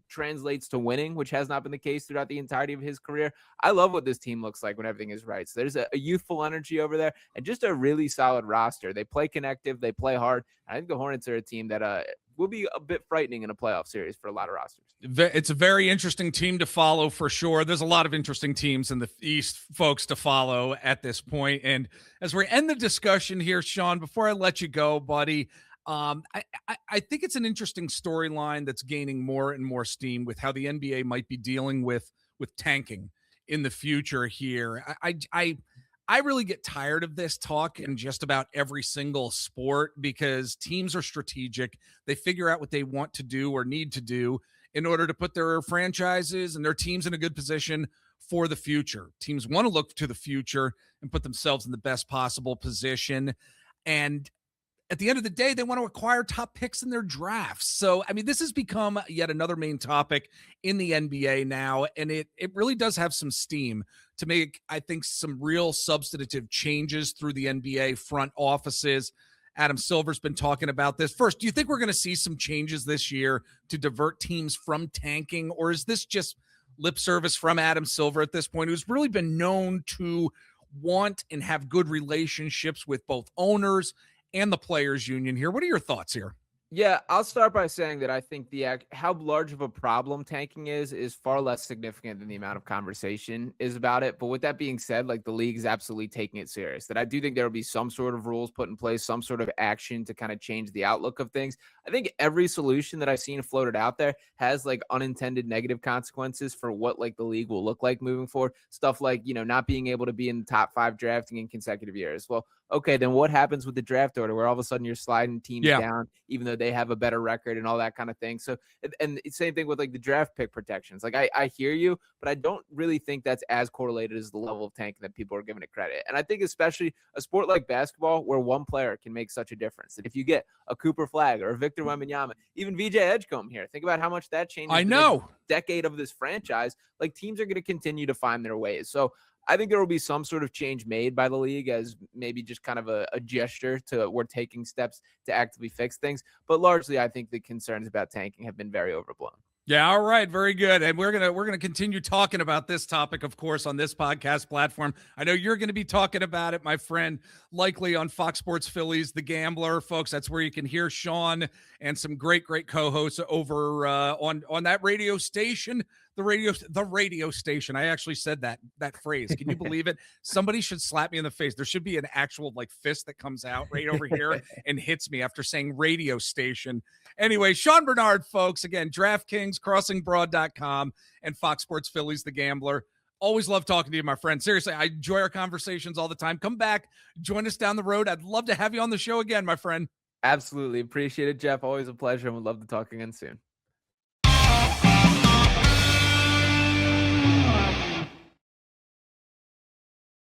translates to winning, which has not been the case throughout the entirety of his career. I love what this team looks like when everything is right. So there's a youthful energy over there and just a really solid roster. They play connective. They play hard. I think the Hornets are a team that will be a bit frightening in a playoff series for a lot of rosters. It's a very interesting team to follow for sure. There's a lot of interesting teams in the East, folks, to follow at this point. And as we end the discussion here, Sean, before I let you go, buddy, I think it's an interesting storyline that's gaining more and more steam with how the NBA might be dealing with tanking in the future here. I really get tired of this talk in just about every single sport because teams are strategic. They figure out what they want to do or need to do in order to put their franchises and their teams in a good position for the future. Teams want to look to the future and put themselves in the best possible position. And at the end of the day, they want to acquire top picks in their drafts. So, I mean, this has become yet another main topic in the NBA now, and it really does have some steam to make, I think, some real substantive changes through the NBA front offices. Adam Silver's been talking about this. First, do you think we're going to see some changes this year to divert teams from tanking, or is this just lip service from Adam Silver at this point, who's really been known to want and have good relationships with both owners and the players union here? What are your thoughts here? Yeah, I'll start by saying that I think how large of a problem tanking is far less significant than the amount of conversation is about it. But with that being said, like the league is absolutely taking it serious. That I do think there will be some sort of rules put in place, some sort of action to kind of change the outlook of things. I think every solution that I've seen floated out there has like unintended negative consequences for what like the league will look like moving forward. Stuff like, not being able to be in the top 5 drafting in consecutive years. Well, okay, then what happens with the draft order where all of a sudden you're sliding teams down, even though they have a better record and all that kind of thing? So, and same thing with like the draft pick protections. Like I hear you, but I don't really think that's as correlated as the level of tanking that people are giving it credit. And I think especially a sport like basketball where one player can make such a difference. That if you get a Cooper Flagg or a Victor Wembanyama, even VJ Edgecombe here, think about how much that changes. I know. Decade of this franchise, like teams are going to continue to find their ways. So I think there will be some sort of change made by the league as maybe just kind of a gesture to we're taking steps to actively fix things. But largely, I think the concerns about tanking have been very overblown. Yeah, all right, very good. And we're gonna continue talking about this topic, of course, on this podcast platform. I know you're gonna be talking about it, my friend, likely on Fox Sports Philly's The Gambler, folks. That's where you can hear Sean and some great co-hosts over on that radio station. The radio station. I actually said that phrase. Can you believe it? Somebody should slap me in the face. There should be an actual like fist that comes out right over here and hits me after saying radio station. Anyway, Sean Barnard, folks, again, DraftKings, CrossingBroad.com, and Fox Sports Philly's The Gambler. Always love talking to you, my friend. Seriously, I enjoy our conversations all the time. Come back, join us down the road. I'd love to have you on the show again, my friend. Absolutely. Appreciate it, Jeff. Always a pleasure, and would love to talk again soon.